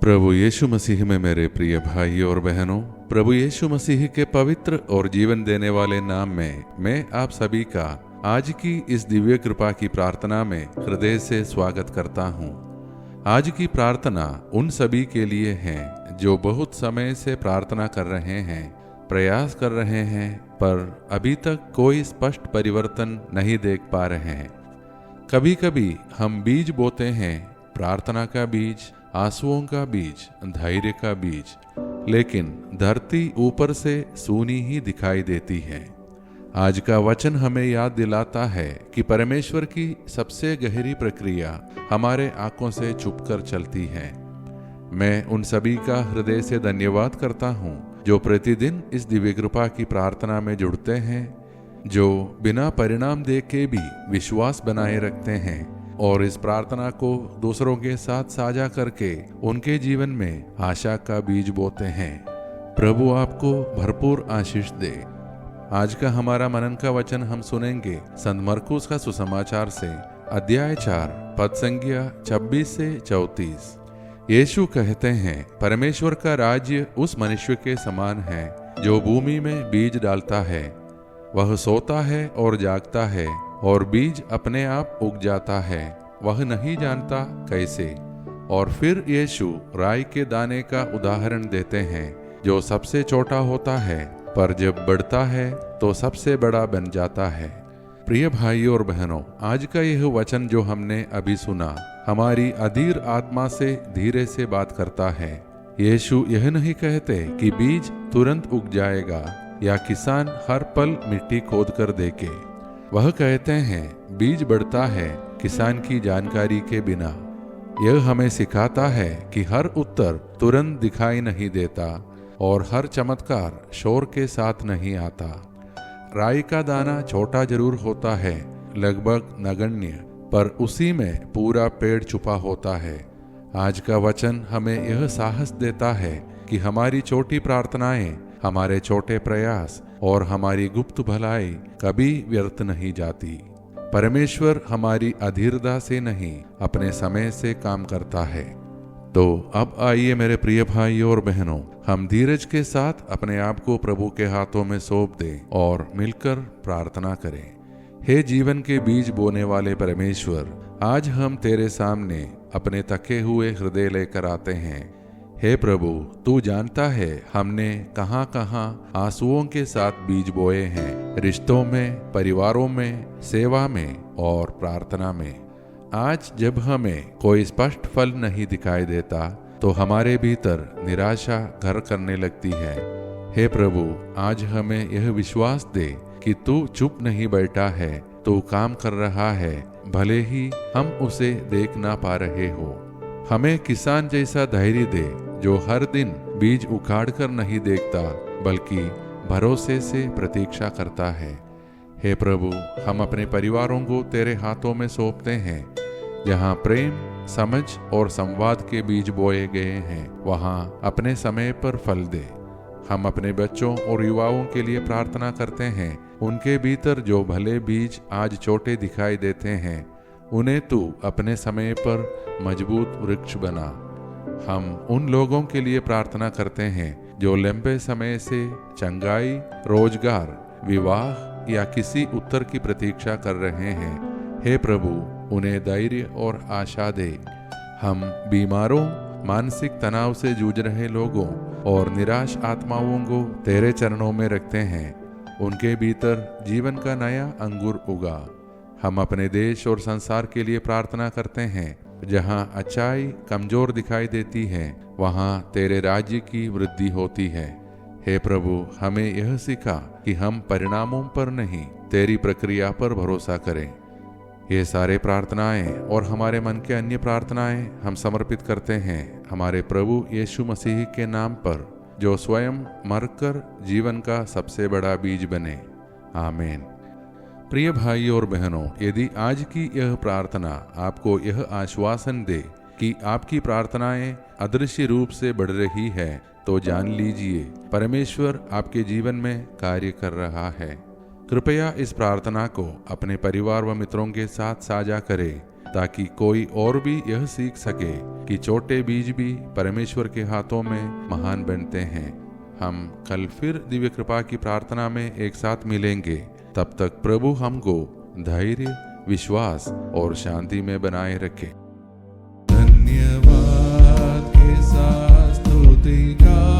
प्रभु यीशु मसीह में मेरे प्रिय भाई और बहनों, प्रभु यीशु मसीह के पवित्र और जीवन देने वाले नाम में मैं आप सभी का आज की इस दिव्य कृपा की प्रार्थना में हृदय से स्वागत करता हूँ। आज की प्रार्थना उन सभी के लिए है जो बहुत समय से प्रार्थना कर रहे हैं, प्रयास कर रहे हैं, पर अभी तक कोई स्पष्ट परिवर्तन नहीं देख पा रहे हैं। कभी कभी हम बीज बोते हैं, प्रार्थना का बीज, आंसुओं का बीज, धैर्य का बीज, लेकिन धरती ऊपर से सूनी ही दिखाई देती है। आज का वचन हमें याद दिलाता है कि परमेश्वर की सबसे गहरी प्रक्रिया हमारे आंखों से छुपकर चलती है। मैं उन सभी का हृदय से धन्यवाद करता हूँ जो प्रतिदिन इस दिव्य कृपा की प्रार्थना में जुड़ते हैं, जो बिना परिणाम देखे भी विश्वास बनाए रखते हैं और इस प्रार्थना को दूसरों के साथ साझा करके उनके जीवन में आशा का बीज बोते हैं। प्रभु आपको भरपूर आशीष दे। आज का हमारा मनन का वचन हम सुनेंगे संत मरकुस का सुसमाचार से अध्याय 4 पद संख्या 26 से 34। यीशु कहते हैं, परमेश्वर का राज्य उस मनुष्य के समान है जो भूमि में बीज डालता है। वह सोता है और जागता है और बीज अपने आप उग जाता है, वह नहीं जानता कैसे। और फिर यीशु राई के दाने का उदाहरण देते हैं जो सबसे छोटा होता है पर जब बढ़ता है तो सबसे बड़ा बन जाता है। प्रिय भाइयों और बहनों, आज का यह वचन जो हमने अभी सुना हमारी अधीर आत्मा से धीरे से बात करता है। यीशु यह नहीं कहते कि बीज तुरंत उग जाएगा या किसान हर पल मिट्टी खोद कर देके। वह कहते हैं बीज बढ़ता है किसान की जानकारी के बिना। यह हमें सिखाता है कि हर उत्तर तुरंत दिखाई नहीं देता और हर चमत्कार शोर के साथ नहीं आता। राई का दाना छोटा जरूर होता है, लगभग नगण्य, पर उसी में पूरा पेड़ छुपा होता है। आज का वचन हमें यह साहस देता है कि हमारी छोटी प्रार्थनाएं, हमारे छोटे प्रयास और हमारी गुप्त भलाई कभी व्यर्थ नहीं जाती। परमेश्वर हमारी अधीरता से नहीं, अपने समय से काम करता है। तो अब आइए मेरे प्रिय भाइयों और बहनों, हम धीरज के साथ अपने आप को प्रभु के हाथों में सौंप दें और मिलकर प्रार्थना करें। हे जीवन के बीज बोने वाले परमेश्वर, आज हम तेरे सामने अपने थके हुए हृदय लेकर आते हैं। हे प्रभु, तू जानता है हमने कहाँ कहाँ आंसुओं के साथ बीज बोए हैं, रिश्तों में, परिवारों में, सेवा में और प्रार्थना में। आज जब हमें कोई स्पष्ट फल नहीं दिखाई देता तो हमारे भीतर निराशा घर करने लगती है। हे प्रभु, आज हमें यह विश्वास दे कि तू चुप नहीं बैठा है, तू काम कर रहा है, भले ही हम उसे देख ना पा रहे हो। हमें किसान जैसा धैर्य दे जो हर दिन बीज उखाड़ कर नहीं देखता बल्कि भरोसे से प्रतीक्षा करता है। हे प्रभु, हम अपने परिवारों को तेरे हाथों में सौंपते हैं। जहाँ प्रेम, समझ और संवाद के बीज बोए गए हैं, वहाँ अपने समय पर फल दे। हम अपने बच्चों और युवाओं के लिए प्रार्थना करते हैं। उनके भीतर जो भले बीज आज छोटे दिखाई देते हैं, उन्हें तू अपने समय पर मजबूत वृक्ष बना। हम उन लोगों के लिए प्रार्थना करते हैं जो लंबे समय से चंगाई, रोजगार, विवाह या किसी उत्तर की प्रतीक्षा कर रहे हैं। हे प्रभु, उन्हें धैर्य और आशा दे। हम बीमारों, मानसिक तनाव से जूझ रहे लोगों और निराश आत्माओं को तेरे चरणों में रखते हैं। उनके भीतर जीवन का नया अंकुर उगा। हम अपने देश और संसार के लिए प्रार्थना करते हैं। जहाँ अच्छाई कमजोर दिखाई देती है, वहाँ तेरे राज्य की वृद्धि होती है। हे प्रभु, हमें यह सिखा कि हम परिणामों पर नहीं, तेरी प्रक्रिया पर भरोसा करें। ये सारे प्रार्थनाएं और हमारे मन के अन्य प्रार्थनाएं हम समर्पित करते हैं हमारे प्रभु यीशु मसीह के नाम पर, जो स्वयं मरकर जीवन का सबसे बड़ा बीज बने। आमीन। प्रिय भाइयों और बहनों, यदि आज की यह प्रार्थना आपको यह आश्वासन दे कि आपकी प्रार्थनाएं अदृश्य रूप से बढ़ रही है, तो जान लीजिए परमेश्वर आपके जीवन में कार्य कर रहा है। कृपया इस प्रार्थना को अपने परिवार व मित्रों के साथ साझा करें ताकि कोई और भी यह सीख सके कि छोटे बीज भी परमेश्वर के हाथों में महान बनते हैं। हम कल फिर दिव्य कृपा की प्रार्थना में एक साथ मिलेंगे। तब तक प्रभु हमको धैर्य, विश्वास और शांति में बनाए रखे। धन्यवाद के साथ स्तुति का